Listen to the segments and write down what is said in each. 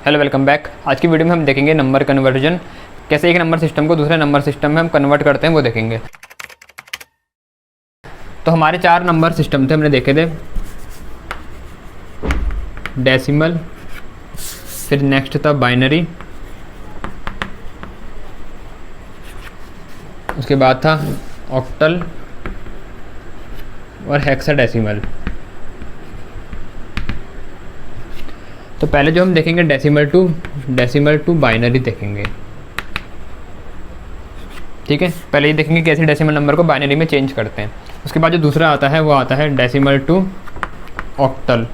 Hello welcome back. आज की video में हम देखेंगे नंबर कन्वर्जन, कैसे एक नंबर सिस्टम को दूसरे नंबर सिस्टम में हम कन्वर्ट करते हैं वो देखेंगे। तो हमारे 4 नंबर सिस्टम थे, हमने देखे थे डेसिमल, फिर नेक्स्ट था बाइनरी, उसके बाद था ऑक्टल और हेक्साडेसिमल। तो पहले जो हम देखेंगे डेसिमल टू बाइनरी देखेंगे, ठीक है। पहले ये देखेंगे कैसे डेसिमल नंबर को बाइनरी में चेंज करते हैं। उसके बाद जो दूसरा आता है वो आता है डेसिमल टू ऑक्टल,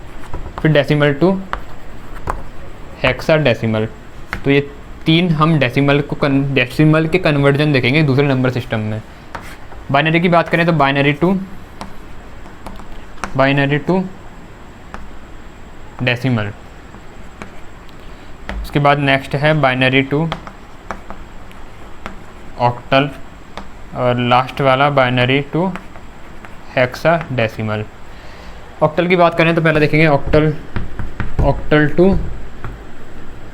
फिर डेसिमल टू हेक्साडेसिमल। तो ये 3 हम डेसिमल के कन्वर्जन देखेंगे दूसरे नंबर सिस्टम में। बाइनरी की बात करें तो बाइनरी टू डेसिमल। उसके बाद नेक्स्ट है बाइनरी टू ऑक्टल और लास्ट वाला बाइनरी टू हेक्साडेसिमल। ऑक्टल की बात करें तो पहले देखेंगे octal to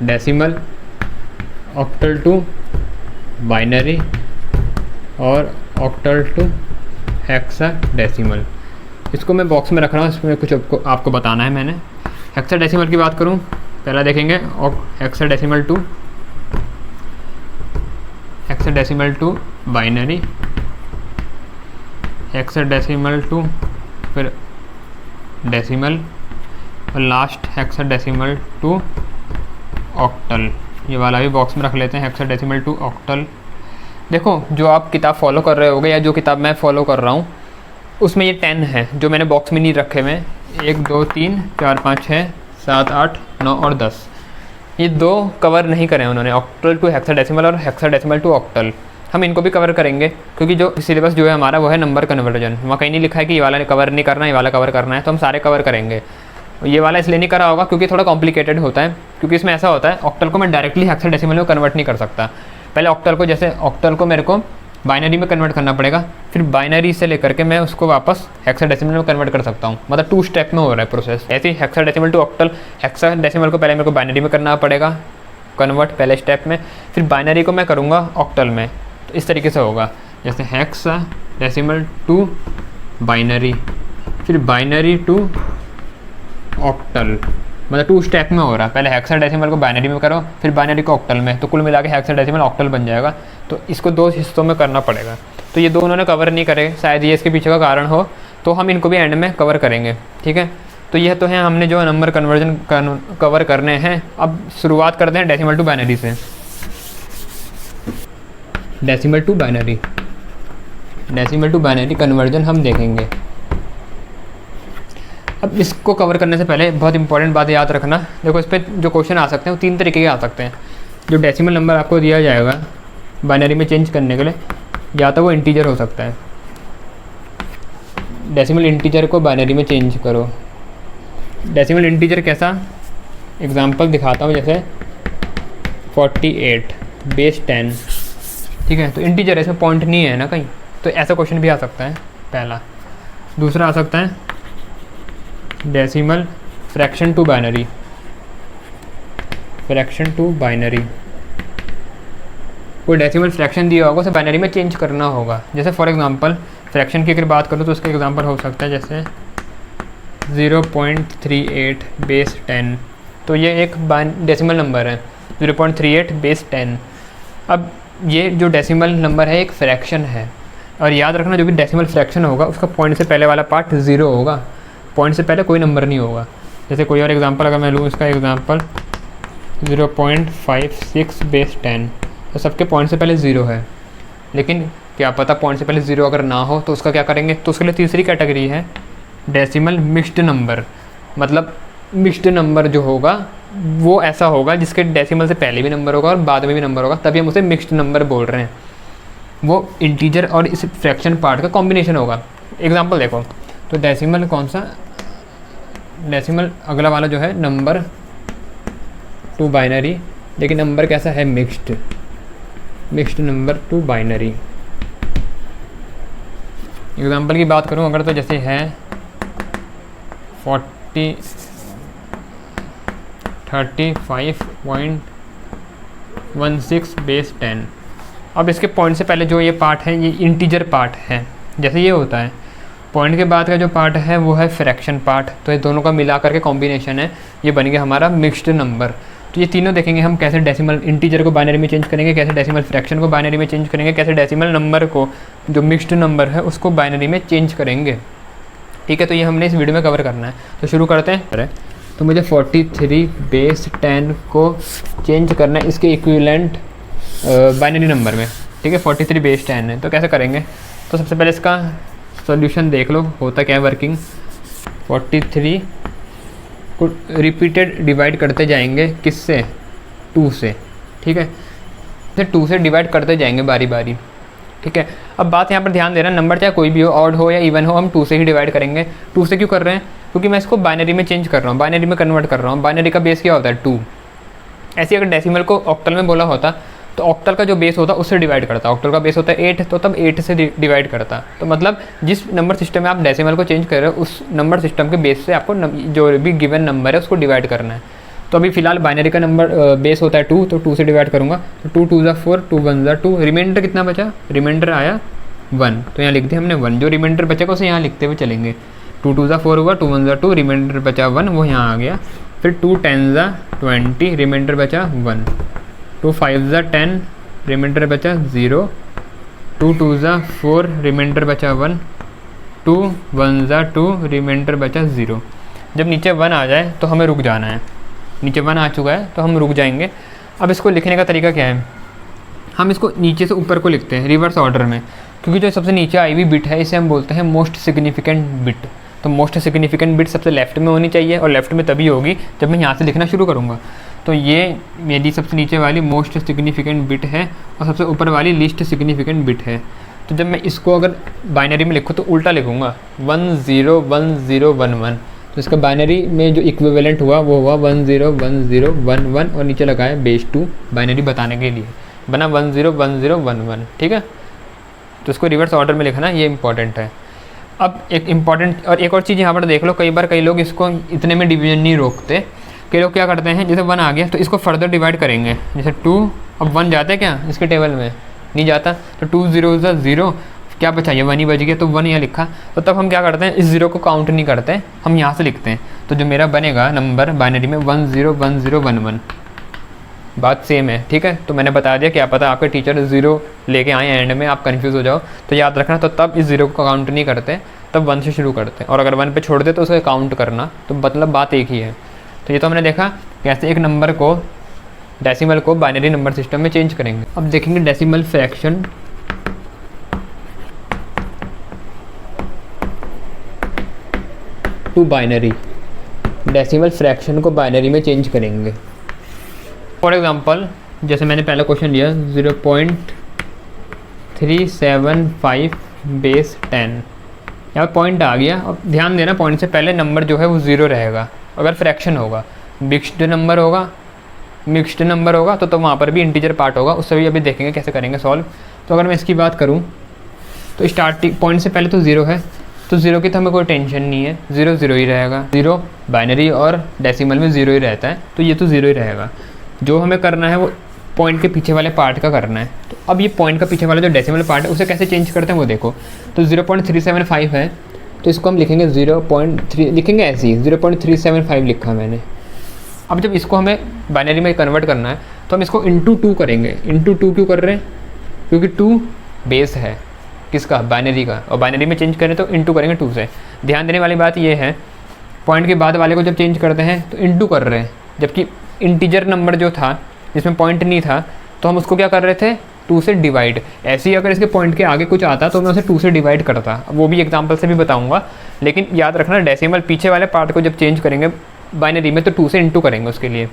decimal, octal to binary और ऑक्टल टू हेक्साडेसिमल। इसको मैं बॉक्स में रख रहा हूँ, इसमें कुछ आपको बताना है मैंने। हेक्साडेसिमल की बात करूँ, पहला देखेंगे hexadecimal to binary, hexadecimal to फिर डेसिमल और लास्ट हेक्साडेसिमल टू ऑक्टल। ये वाला भी बॉक्स में रख लेते हैं, हेक्साडेसिमल टू ऑक्टल। देखो, जो आप किताब फॉलो कर रहे होगे या जो किताब मैं फॉलो कर रहा हूँ उसमें ये 10 है जो मैंने बॉक्स में नहीं रखे हुए। 1 2 3 4 5 6 7 8 9 और 10, ये 2 कवर नहीं करे उन्होंने, ऑक्टल टू हेक्साडेसिमल और हेक्साडेसिमल टू ऑक्टल। हम इनको भी कवर करेंगे क्योंकि जो सिलेबस जो है हमारा वो है नंबर कन्वर्जन। वहाँ कहीं नहीं लिखा है कि ये वाला कवर नहीं करना, ये वाला कवर करना है, तो हम सारे कवर करेंगे। ये वाला इसलिए नहीं करा होगा क्योंकि थोड़ा कॉम्प्लिकेटेड होता है, क्योंकि इसमें ऐसा होता है ऑक्टल को मैं डायरेक्टली हेक्साडेसिमल में कन्वर्ट नहीं कर सकता। पहले ऑक्टल को मेरे को बाइनरी में कन्वर्ट करना पड़ेगा, फिर बाइनरी से लेकर के मैं उसको वापस हेक्साडेसिमल में कन्वर्ट कर सकता हूँ। मतलब 2 स्टेप में हो रहा है प्रोसेस। ऐसे ही हेक्साडेसिमल टू ऑक्टल, हेक्साडेसिमल को पहले मेरे को बाइनरी में करना पड़ेगा कन्वर्ट पहले स्टेप में, फिर बाइनरी को मैं करूँगा ऑक्टल में। तो इस तरीके से होगा, जैसे हेक्साडेसिमल टू बाइनरी, फिर बाइनरी टू ऑक्टल। मतलब 2 स्टेप में हो रहा है, पहले हेक्साडेसिमल को बाइनरी में करो, फिर बाइनरी को ऑक्टल में, तो कुल मिला के हेक्साडेसिमल ऑक्टल बन जाएगा। तो इसको 2 हिस्सों में करना पड़ेगा। तो ये 2 उन्होंने कवर नहीं करे, शायद ये इसके पीछे का कारण हो, तो हम इनको भी एंड में कवर करेंगे, ठीक है। तो यह तो है हमने जो नंबर कन्वर्जन कवर करने हैं। अब शुरुआत करते हैं डेसिमल टू बाइनरी से। डेसिमल टू बाइनरी कन्वर्जन हम देखेंगे। अब इसको कवर करने से पहले बहुत इंपॉर्टेंट बात याद रखना। देखो, इस पर जो क्वेश्चन आ सकते हैं वो 3 तरीके के आ सकते हैं। जो डेसिमल नंबर आपको दिया जाएगा बाइनरी में चेंज करने के लिए, या तो वो इंटीजर हो सकता है, डेसिमल इंटीजर को बाइनरी में चेंज करो। डेसिमल इंटीजर कैसा, एग्जांपल दिखाता हूँ, जैसे 48 बेस 10, ठीक है। तो इंटीजर है, इसमें पॉइंट नहीं है ना कहीं, तो ऐसा क्वेश्चन भी आ सकता है पहला। दूसरा आ सकता है डेसिमल फ्रैक्शन टू बाइनरी, कोई डेसिमल फ्रैक्शन दिया होगा उसे बाइनरी में चेंज करना होगा। जैसे फॉर एग्जांपल फ्रैक्शन की अगर बात करूँ तो उसका एग्जांपल हो सकता है जैसे 0.38 बेस 10। तो ये एक डेसिमल नंबर है, 0.38 बेस 10। अब ये जो डेसिमल नंबर है एक फ्रैक्शन है, और याद रखना जो भी डेसिमल फ्रैक्शन होगा उसका पॉइंट से पहले वाला पार्ट 0 होगा, पॉइंट से पहले कोई नंबर नहीं होगा। जैसे कोई और एग्जांपल अगर मैं लूँ, इसका एग्जांपल 0.56 बेस 10, तो सबके पॉइंट से पहले 0 है। लेकिन क्या पता पॉइंट से पहले 0 अगर ना हो तो उसका क्या करेंगे, तो उसके लिए तीसरी कैटेगरी है डेसिमल मिक्स्ड नंबर। मतलब मिक्स्ड नंबर जो होगा वो ऐसा होगा जिसके डेसिमल से पहले भी नंबर होगा और बाद में भी नंबर होगा, तभी हम उसे मिक्स्ड नंबर बोल रहे हैं। वो इंटीजर और इस फ्रैक्शन पार्ट का कॉम्बिनेशन होगा। एग्जाम्पल देखो, तो डेसिमल कौन सा, डेसिमल अगला वाला जो है नंबर टू बाइनरी, लेकिन नंबर कैसा है, mixed number two binary. Example की बात करूं अगर, तो जैसे है 35 0.16 बेस 10। अब इसके पॉइंट से पहले जो ये पार्ट है ये इंटीजर पार्ट है, जैसे ये होता है। पॉइंट के बाद का जो पार्ट है वो है फ्रैक्शन पार्ट, तो ये दोनों का मिला करके कॉम्बिनेशन है, ये बन गया हमारा मिक्स्ड नंबर। तो ये तीनों देखेंगे हम कैसे डेसिमल इंटीजर को बाइनरी में चेंज करेंगे, कैसे डेसिमल फ्रैक्शन को बाइनरी में चेंज करेंगे, कैसे डेसिमल नंबर को जो मिक्स्ड नंबर है उसको बाइनरी में चेंज करेंगे। ठीक है, तो ये हमने इस वीडियो में कवर करना है। तो शुरू करते हैं। तो मुझे 43 बेस 10 को चेंज करना है इसके इक्विवेलेंट बाइनरी नंबर में। ठीक है, 43 बेस 10 है, तो कैसे करेंगे? तो सबसे पहले इसका सॉल्यूशन देख लो, होता क्या है वर्किंग। 43 को रिपीटेड डिवाइड करते जाएंगे, किससे? 2 से। ठीक है, तो 2 से डिवाइड करते जाएंगे बारी बारी। ठीक है, अब बात यहाँ पर ध्यान देना, नंबर चाहे कोई भी हो, ऑड हो या इवन हो, हम 2 से ही डिवाइड करेंगे। 2 से क्यों कर रहे हैं? क्योंकि मैं इसको बाइनरी में चेंज कर रहा हूँ, बाइनरी में कन्वर्ट कर रहा हूँ। बाइनरी का बेस क्या होता है? 2। ऐसे अगर डेसिमल को ऑक्टल में बोला होता तो ऑक्टल का जो बेस होता उससे डिवाइड करता। ऑक्टल का बेस होता है 8, तो तब 8 से डिवाइड करता। तो मतलब जिस नंबर सिस्टम में आप डेसिमल को चेंज कर रहे हो उस नंबर सिस्टम के बेस से आपको जो भी गिवन नंबर है उसको डिवाइड करना है। तो अभी फिलहाल बाइनरी का नंबर बेस होता है 2, तो 2 से डिवाइड करूँगा। तो 2 2 ज़ा 4, 2 1 ज़ा 2, रिमाइंडर कितना बचा? रिमाइंडर आया 1, तो यहाँ लिख दिया हमने 1। जो रिमाइंडर बचेगा उसे यहाँ लिखते हुए चलेंगे। 2 2 ज़ा 4 हुआ, 2 1 ज़ा 2, रिमाइंडर बचा 1, वो यहाँ आ गया। फिर 2 10 ज़ा 20, रिमाइंडर बचा 1। 2 5 ज़ा 10, रिमाइंडर बचा 0। 2 2 ज़ा 4, रिमाइंडर बचा 1। 2 1 ज़ा 2, रिमाइंडर बचा 0। जब नीचे 1 आ जाए तो हमें रुक जाना है। नीचे 1 आ चुका है तो हम रुक जाएंगे। अब इसको लिखने का तरीका क्या है? हम इसको नीचे से ऊपर को लिखते हैं रिवर्स ऑर्डर में, क्योंकि जो सबसे नीचे आई हुई बिट है इसे हम बोलते हैं मोस्ट सिग्निफिकेंट बिट। तो मोस्ट सिग्निफिकेंट बिट सबसे लेफ्ट में होनी चाहिए, और लेफ्ट में तभी होगी जब मैं यहाँ से लिखना शुरू करूँगा। तो ये मेरी सबसे नीचे वाली मोस्ट सिग्निफिकेंट बिट है और सबसे ऊपर वाली लीस्ट सिग्निफिकेंट बिट है। तो जब मैं इसको अगर बाइनरी में लिखूँ तो उल्टा लिखूँगा, 1 0 1 0 1 1। तो इसका बाइनरी में जो इक्विवेलेंट हुआ वो हुआ 1 0 1 0 1 1, और नीचे लगाया बेस 2 बाइनरी बताने के लिए, बना 1 0 1 0 1 1। ठीक है, तो इसको रिवर्स ऑर्डर में लिखना, ये इंपॉर्टेंट है। अब एक इम्पॉर्टेंट और एक और चीज़ यहाँ पर देख लो, कई लोग इसको इतने में डिवीजन नहीं रोकते। कई लोग क्या करते हैं, जैसे 1 आ गया तो इसको फर्दर डिवाइड करेंगे, जैसे 2, अब 1 जाता है क्या इसके टेबल में? नहीं जाता। तो 2 0 ज़ा 0, क्या बचा? ये 1 ही बच गया, तो 1 यहाँ लिखा। तो तब हम क्या करते हैं, इस 0 को काउंट नहीं करते, हम यहाँ से लिखते हैं। तो जो मेरा बनेगा नंबर बाइनरी में 1 0 1 0 1 1। बात सेम है। ठीक है, तो मैंने बता दिया, क्या पता आपके टीचर 0 लेके आए एंड में, आप कंफ्यूज हो जाओ। तो याद रखना, तो तब इस 0 को काउंट नहीं करते, तब 1 से शुरू करते हैं, और अगर 1 पे छोड़ दे तो उसे काउंट करना। तो मतलब बात एक ही है। तो ये तो हमने देखा कैसे एक नंबर को डेसिमल को बाइनरी नंबर सिस्टम में चेंज करेंगे। अब देखेंगे decimal fraction to binary. Decimal fraction को बाइनरी में चेंज करेंगे। फॉर एग्जांपल, जैसे मैंने पहला क्वेश्चन लिया 0.375 बेस 10, यहाँ पॉइंट आ गया। अब ध्यान देना, पॉइंट से पहले नंबर जो है वो 0 रहेगा अगर फ्रैक्शन होगा। मिक्स्ड नंबर होगा तो वहाँ पर भी इंटीजर पार्ट होगा, उससे भी अभी देखेंगे कैसे करेंगे सॉल्व। तो अगर मैं इसकी बात करूँ तो स्टार्टिंग पॉइंट से पहले तो 0 है, तो 0 की तो हमें कोई टेंशन नहीं है, 0 0 ही रहेगा। 0 बाइनरी और डेसिमल में 0 ही रहता है, तो ये तो 0 ही रहेगा। जो हमें करना है वो पॉइंट के पीछे वाले पार्ट का करना है। तो अब ये पॉइंट का पीछे वाला जो डेसिमल पार्ट है उसे कैसे चेंज करते हैं वो देखो। तो 0.375 है, तो इसको हम लिखेंगे 0.3, लिखेंगे ऐसे ही 0.375 लिखा मैंने। अब जब इसको हमें बाइनरी में कन्वर्ट करना है तो हम इसको इंटू 2 करेंगे। इंटू 2 क्यों कर रहे हैं? क्योंकि 2 बेस है किसका? बाइनरी का, और बाइनरी में चेंज करें तो इंटू करेंगे 2 से। ध्यान देने वाली बात ये है, पॉइंट के बाद वाले को जब चेंज करते हैं तो इंटू कर रहे हैं, जबकि इंटीजर नंबर जो था जिसमें पॉइंट नहीं था तो हम उसको क्या कर रहे थे? 2 से डिवाइड। ऐसे ही अगर इसके पॉइंट के आगे कुछ आता तो मैं उसे 2 से डिवाइड करता, वो भी एग्जांपल से भी बताऊंगा। लेकिन याद रखना, डेसिमल पीछे वाले पार्ट को जब चेंज करेंगे बाइनरी में तो 2 से इंटू करेंगे उसके लिए।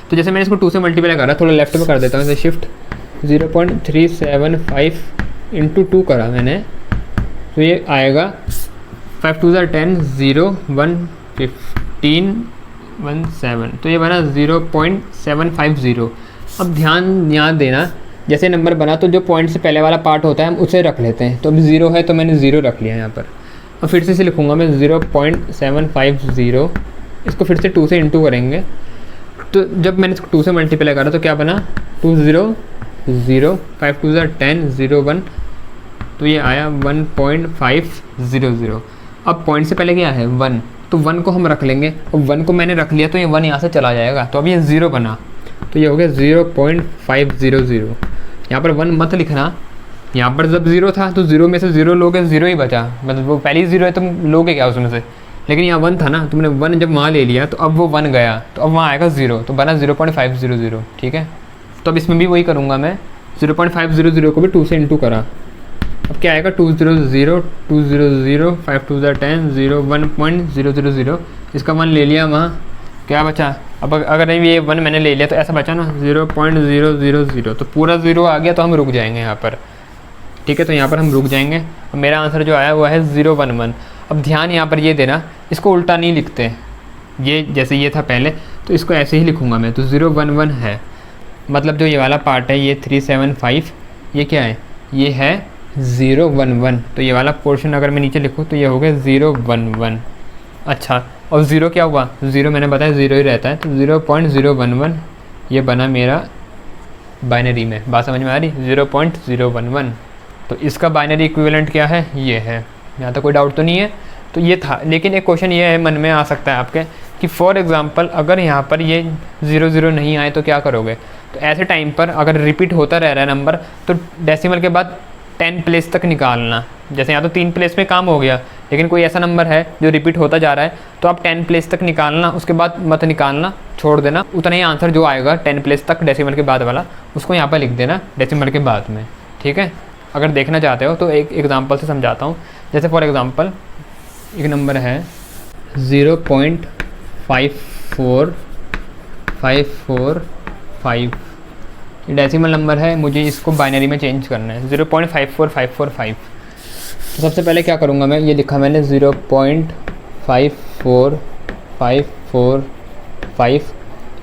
तो जैसे मैंने इसको 2 से मल्टीप्लाई करा, थोड़ा लेफ्ट में कर देता हूँ, जैसे शिफ्ट 0.375 इंटू 2 करा मैंने, तो ये आएगा 5 2 10 0 1 15 1 7, तो ये बना 0.750। अब ध्यान यहाँ देना, जैसे नंबर बना तो जो पॉइंट से पहले वाला पार्ट होता है हम उसे रख लेते हैं। तो अब 0 है तो मैंने 0 रख लिया यहाँ पर। अब फिर से इसे लिखूँगा मैं 0.750, इसको फिर से 2 से इंटू करेंगे तो जब मैंने इसको 2 से मल्टीप्लाई करा तो क्या बना 2 0 0, 5 2 10 0 1, तो ये आया 1.500। अब पॉइंट से पहले क्या है 1, तो 1 को हम रख लेंगे, और 1 को मैंने रख लिया तो ये 1 यहाँ से चला जाएगा, तो अब ये 0 बना, तो ये हो गया 0.500। यहाँ पर 1 मत लिखना, यहाँ पर जब 0 था तो 0 में से 0 लोगे 0 ही बचा, मतलब वो पहली 0 है तुम लोगे क्या उसमें से, लेकिन यहाँ 1 था ना, तुमने 1 जब वहाँ ले लिया तो अब वो 1 गया, तो अब वहाँ आएगा 0, तो बना 0.500। ठीक है, तो अब इसमें भी वही करूँगा मैं, 0.500 को भी 2 से इंटू करा, अब क्या आएगा 200 200 5 2 10 0 1.000, इसका 1 ले लिया वहाँ, क्या बचा, अब अगर ये 1 मैंने ले लिया तो ऐसा बचा ना 0.000, तो पूरा 0 आ गया, तो हम रुक जाएंगे यहाँ पर। ठीक है, तो यहाँ पर हम रुक जाएंगे, और मेरा आंसर जो आया वो है 011। अब ध्यान यहाँ पर ये देना, इसको उल्टा नहीं लिखते, ये जैसे ये था पहले, तो इसको ऐसे ही लिखूँगा मैं, तो 011 है, मतलब जो ये वाला पार्ट है ये 375, ये क्या है, ये है 011, तो ये वाला पोर्शन अगर मैं नीचे लिखूँ तो ये हो गया 011। अच्छा, और 0 क्या हुआ, 0 मैंने बताया 0 ही रहता है, तो 0.011 ये बना मेरा बाइनरी में, बात समझ में आ रही, 0.011। तो इसका बाइनरी इक्विवेलेंट क्या है, ये है, यहाँ तक कोई डाउट तो नहीं है। तो ये था, लेकिन एक क्वेश्चन ये है मन में आ सकता है आपके कि फॉर एग्जांपल अगर यहाँ पर ये 0 नहीं आए तो क्या करोगे। तो ऐसे टाइम पर अगर रिपीट होता रह रहा है नंबर, तो डेसिमल के बाद 10 प्लेस तक निकालना, जैसे यहाँ तो 3 प्लेस में काम हो गया, लेकिन कोई ऐसा नंबर है जो रिपीट होता जा रहा है, तो आप 10 प्लेस तक निकालना, उसके बाद मत निकालना, छोड़ देना, उतना ही आंसर जो आएगा 10 प्लेस तक डेसिमल के बाद वाला, उसको यहाँ पर लिख देना डेसिमल के बाद में। ठीक है, अगर देखना चाहते हो तो एक एग्जांपल से समझाता हूँ। जैसे फॉर एग्जांपल एक नंबर है 0.54545, ये डेसिमल नंबर है, मुझे इसको बाइनरी में चेंज करना है 0.54545। तो सबसे पहले क्या करूँगा मैं, ये लिखा मैंने 0.54545,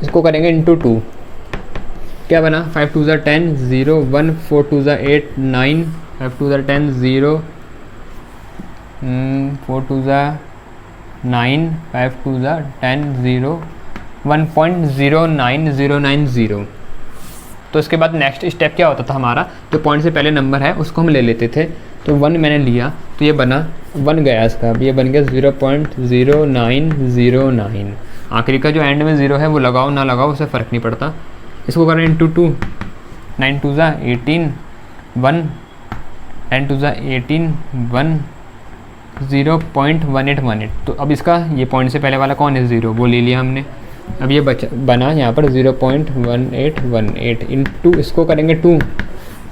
इसको करेंगे इंटू 2, क्या बना 5 2 10 0 1 4 2 8 9 5 2 10 0 4 2 9 5 2 10 0 1.09090। तो इसके बाद नेक्स्ट स्टेप क्या होता था हमारा, जो पॉइंट से पहले नंबर है उसको हम ले लेते थे, तो 1 मैंने लिया तो ये बना 1 गया इसका, अब ये बन गया 0.0909। आखिरी का जो एंड में 0 है वो लगाओ ना लगाओ उससे फ़र्क नहीं पड़ता। इसको करें इंटू 2, 9 2 18 1 10 2 18 1 0.1818। तो अब इसका ये पॉइंट से पहले वाला कौन है 0, वो ले लिया हमने। अब ये बना यहाँ पर 0.1818 इंटू इसको करेंगे 2,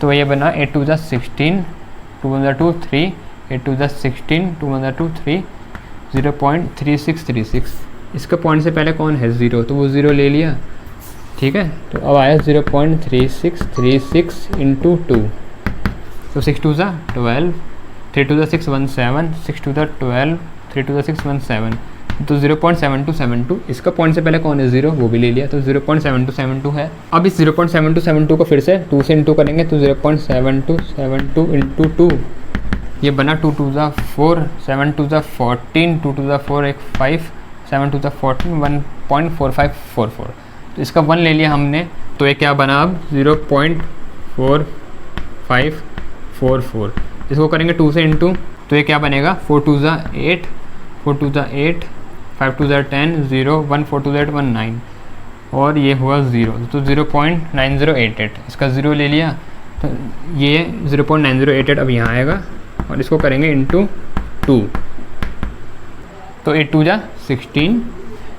तो ये बना 8 2 16 2 1 2 3 8 2 16 2 1 2 3 0.3636। इसका पॉइंट से पहले कौन है 0, तो वो 0 ले लिया। ठीक है, तो अब आया 0.3636 इंटू 2, तो 6 2 12 3 2 6 1 7 6 2 12 3 2 6 1 7, तो 0.7272। इसका पॉइंट से पहले कौन है 0, वो भी ले लिया, तो 0.7272 है। अब इस 0.7272 को फिर से 2 से इंटू करेंगे, तो 0.7272 इंटू 2, ये बना 2 2 4 7 2 14 2 2 4 1 5 7 2 14 1.4544। तो इसका 1 ले लिया हमने, तो ये क्या बना अब 0.4544। इसको करेंगे 2 से इंटू, तो ये क्या बनेगा 4 2 8 4 2 8 5 2 10 0 1 4 2 1 9, और ये हुआ 0, तो 0.9088। इसका 0 ले लिया, तो ये 0.9088 अब यहाँ आएगा, और इसको करेंगे इंटू 2, तो 8 2 16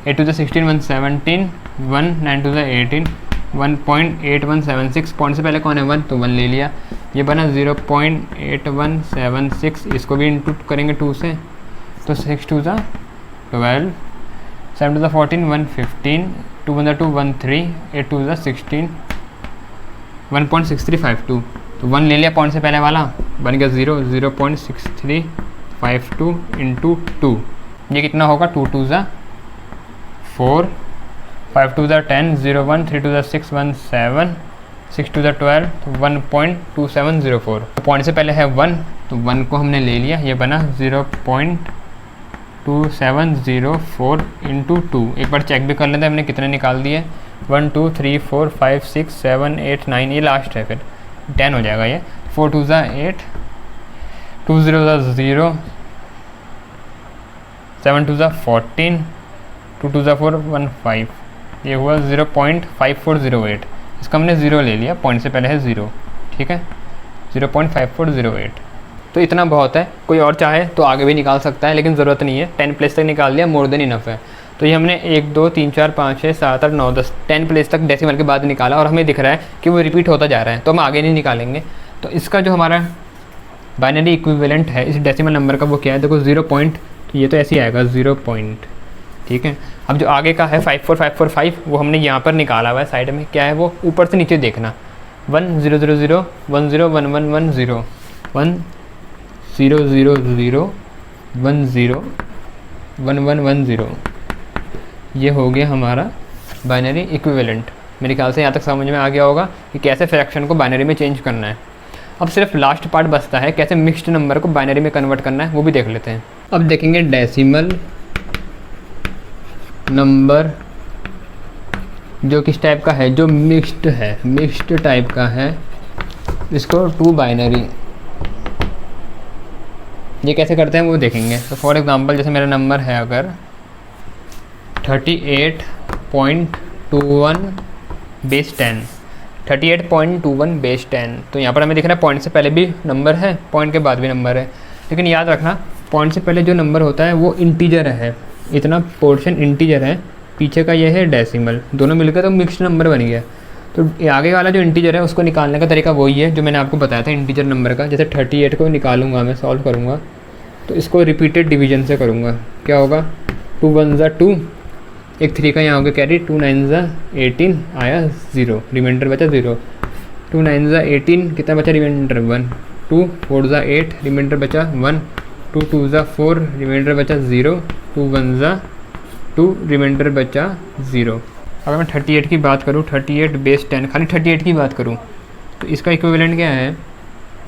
8 2 16 1 17 1 9 2 18 1.8176। पॉइंट से पहले कौन है 1, तो 1 ले लिया, ये बना 0.8176। इसको भी इंटू करेंगे 2 से, तो 6 2 12 7 2 14 1 15 2 1 2 1 3 8 2 16 1.6352। तो 1 ले लिया पॉइंट से पहले वाला, बन गया 0.6352 इंटू 2, ये कितना होगा 2 2 4 5 2 10 0 1 3 2 6 1 7 6 2 12, तो 1.2704। पॉइंट से पहले है 1, तो 1 को हमने ले लिया, ये बना 0.2704 इंटू 2। एक बार चेक भी कर लेते हैं हमने कितने निकाल दिए, 1 2 3 4 5 6 7 8 9, ये लास्ट है, फिर 10 हो जाएगा ये। 4 2 ज़ा 8, 2 0 ज़ा 0, 7 2 ज़ा 14, 2 2 ज़ा 4 1 5, ये हुआ 0.5408। इसका हमने 0 ले लिया, पॉइंट से पहले है 0, ठीक है, 0.5408। तो इतना बहुत है, कोई और चाहे तो आगे भी निकाल सकता है, लेकिन ज़रूरत नहीं है, 10 प्लेस तक निकाल लिया, मोर देन इनफ है। तो ये हमने 1 2 3 4 5 6 7 8 9 10 10 प्लेस तक डेसिमल के बाद निकाला, और हमें दिख रहा है कि वो रिपीट होता जा रहा है, तो हम आगे नहीं निकालेंगे। तो इसका जो हमारा बाइनरी इक्विवेलेंट है इस डेसिमल नंबर का, वो क्या है, देखो 0 पॉइंट, तो ये तो ऐसे ही आएगा 0 पॉइंट, ठीक है। अब जो आगे का है 54545, वो हमने यहाँ पर निकाला हुआ है साइड में, क्या है वो, ऊपर से नीचे देखना, 1 0 0 0 1 0 1 1 1 0 1 0 0 0 1 0 1 1 1 0, ये हो गया हमारा बाइनरी इक्विवेलेंट। मेरे ख्याल से यहाँ तक समझ में आ गया होगा कि कैसे फ्रैक्शन को बाइनरी में चेंज करना है। अब सिर्फ लास्ट पार्ट बचता है, कैसे मिक्स्ड नंबर को बाइनरी में कन्वर्ट करना है, वो भी देख लेते हैं। अब देखेंगे डेसिमल नंबर जो किस टाइप का है, जो मिक्स्ड है, मिक्स्ड टाइप का है, इसको टू बाइनरी, ये कैसे करते हैं वो देखेंगे। तो फॉर एग्जांपल जैसे मेरा नंबर है अगर 38.21 बेस 10, 38.21 बेस 10, तो यहाँ पर हमें दिख रहा है पॉइंट से पहले भी नंबर है, पॉइंट के बाद भी नंबर है, लेकिन याद रखना पॉइंट से पहले जो नंबर होता है वो इंटीजर है, इतना पोर्शन इंटीजर है, पीछे का ये है डेसिमल, दोनों मिलकर तो मिक्स्ड नंबर बन गया। तो आगे वाला जो इंटीजर है उसको निकालने का तरीका वही है जो मैंने आपको बताया था इंटीजर नंबर का। जैसे 38 को निकालूंगा मैं, सॉल्व करूँगा, तो इसको रिपीटेड डिवीजन से करूँगा, क्या होगा, 2 1 ज़ा 2, एक 3 का यहाँ हो गया कैरी, 2 9 ज़ा 18 आया 0, रिमाइंडर बचा 0, 2 9 ज़ा 18, कितना बचा रिमाइंडर 1, 2 4 ज़ा 8, रिमाइंडर बचा 1, 2 2 ज़ा 4, रिमाइंडर बचा 0, 2 1 ज़ा 2, रिमाइंडर बचा 0। अगर मैं 38 की बात करूँ, 38 बेस 10, खाली 38 की बात करूँ, तो इसका इक्विवेलेंट क्या है,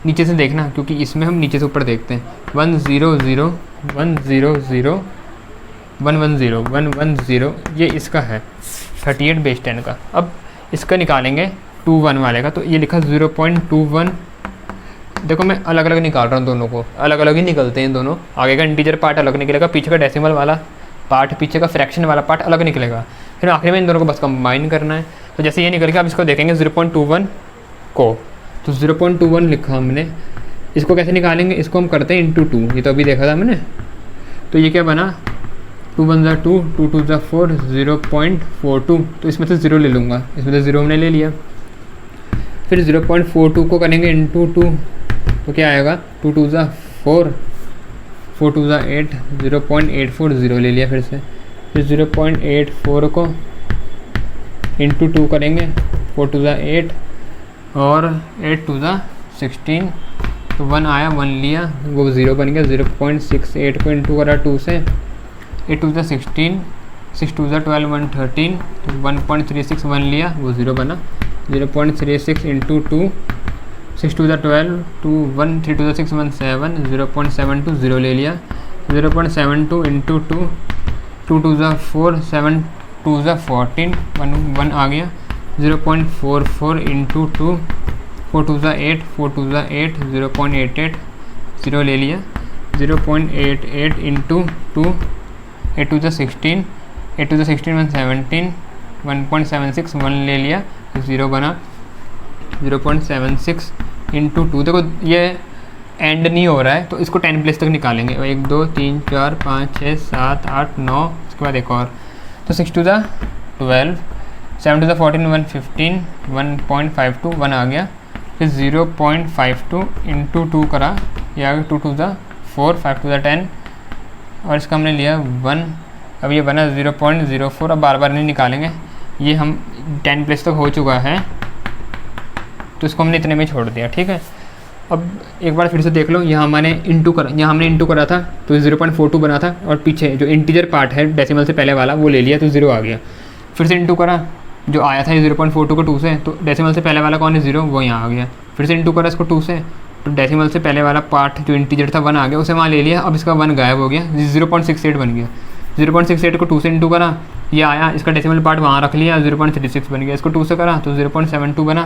नीचे से देखना, क्योंकि इसमें हम नीचे से ऊपर देखते हैं, 1 0 0 1 0 0 1 1 0 1 1 0, ये इसका है 38 बेस 10 का। अब इसका निकालेंगे 2 1 वाले का, तो ये लिखा 0.21, देखो मैं अलग अलग निकाल रहा हूँ, दोनों को अलग अलग ही निकलते हैं दोनों, आगे का इंटीजर पार्ट अलग निकलेगा, पीछे का डेसिमल वाला पार्ट, पीछे का फ्रैक्शन वाला पार्ट अलग निकलेगा, फिर आखिर में इन दोनों को बस कंबाइन करना है। तो जैसे ये निकल गया, अब इसको देखेंगे 0.21 को, तो 0.21 लिखा हमने, इसको कैसे निकालेंगे, इसको हम करते हैं इंटू 2, ये तो अभी देखा था मैंने, तो ये क्या बना, 2 1 ज़ा 2, 2 2 ज़ा 4, 0.42, तो इसमें से 0 ले लूँगा, इसमें से 0 हमने ले लिया, फिर 0.42 को करेंगे इंटू 2, तो क्या आएगा, 2 2 ज़ा 4, 4 2 ज़ा 8, 0.840 ले लिया फिर से, फिर 0.84 को इंटू 2 करेंगे, 4 2 ज़ा 8 और 8 2 ज़ा 16, तो 1 आया, 1 लिया, वो 0 बन गया, 0.68 को इंटू करा 2 से, 8 2 ज़ा 16, 6 2 ज़ा 12, 1 13, तो 1.36 1 लिया, वो 0 बना, 0.36 इंटू 2, 6 2 ज़ा 12, 2 1 3 2 ज़ा 6 1 7, 0.72 0 ले लिया, 0.72 इंटू 2, 2 2 ज़ा 4, 7 2 ज़ा 14, 1 आ गया, 0.44 इंटू 2, 4 2 ज़ा 8, 4 2 ज़ा 8, 0.88 0 ले लिया, 0.88 इंटू 2, 8 2 ज़ा 16, 8 2 ज़ा 16 1 17, 1.76 1 ले लिया, 0 बना, 0.76 इंटू 2, देखो ये एंड नहीं हो रहा है, तो इसको 10 प्लेस तक निकालेंगे, 1 2 3 4 5 6 7 8 9, उसके बाद एक और, तो 6 2 ज़ा 12, 7 2 ज़ा 14, 1 15, 1.52 1 आ गया, फिर 0.52 इंटू 2 करा, ये आ गया 2 2 ज़ा 4, 5 2 ज़ा 10, और इसका हमने लिया 1, अब ये बना 0.04, अब बार बार नहीं निकालेंगे, ये हम 10 प्लेस तक हो चुका है, तो इसको हमने इतने में छोड़ दिया, ठीक है। अब एक बार फिर से देख लो, यहाँ हमने इंटू करा था, तो 0.42 बना था, और पीछे जो इंटीजर पार्ट है डेसिमल से पहले वाला वो ले लिया, तो 0 आ गया, फिर से इंटू करा, जो आया था 0.42 को 2 से, तो डेसिमल से पहले वाला कौन है 0, वो यहाँ आ गया, फिर से इंटू करा इसको 2 से, तो डेसिमल से पहले वाला पार्ट जो इंटीजर था 1 आ गया, उसे वहाँ ले लिया, अब इसका 1 गायब हो गया, 0.68 बन गया, 0.68 को 2 से इंटू करा, ये आया, इसका डेसिमल पार्ट वहाँ रख लिया, 0.36 बन गया। इसको 2 से करा तो 0.72 बना,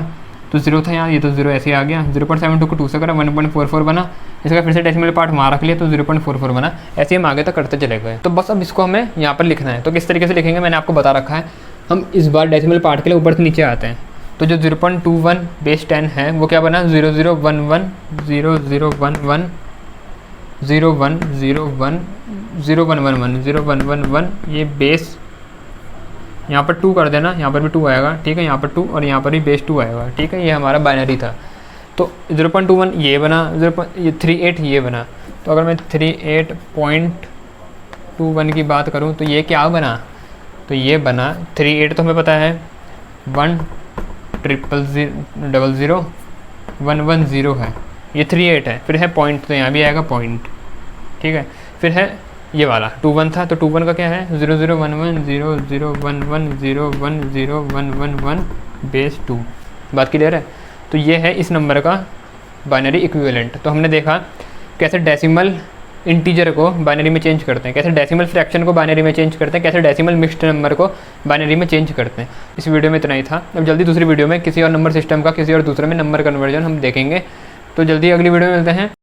तो 0 था यहाँ, ये तो 0 ऐसे आ गया। 0.72 को 2 से करा 1.44 बना, इसका फिर से डेसिमल पार्ट वहाँ रख लिया तो 0.44 बना। ऐसे हम आगे तक करते चले गए। तो बस अब इसको हमें यहाँ पर लिखना है। तो किस तरीके से लिखेंगे मैंने आपको बता रखा है। हम इस बार डेसिमल पार्ट के लिए ऊपर से नीचे आते हैं। तो जो 0.21 बेस 10 है वो क्या बना, 0011 0011 0101 0111 0111, ये बेस यहाँ पर 2 कर देना, यहाँ पर भी 2 आएगा, ठीक है, यहाँ पर 2 और यहाँ पर भी बेस 2 आएगा, ठीक है। ये हमारा बाइनरी था। तो 0.21 ये बना, 38 ये बना। तो अगर मैं 38.21 की बात करूँ तो ये क्या बना, तो ये बना 38 तो हमें पता है 1000110 है, ये 38 है। फिर है पॉइंट, तो यहाँ भी आएगा पॉइंट, ठीक है। फिर है ये वाला 21 था, तो 21 का क्या है 0011 0011 010111 बेस 2। बात क्लियर है। तो ये है इस नंबर का बाइनरी इक्विवेलेंट। तो हमने देखा कैसे डेसिमल इंटीजर को बाइनरी में चेंज करते हैं, कैसे डेसिमल फ्रैक्शन को बाइनरी में चेंज करते हैं, कैसे डेसिमल मिक्स्ड नंबर को बाइनरी में चेंज करते हैं। इस वीडियो में इतना ही था। अब जल्दी दूसरी वीडियो में किसी और नंबर सिस्टम का, किसी और दूसरे में नंबर कन्वर्जन हम देखेंगे। तो जल्दी अगली वीडियो में मिलते हैं।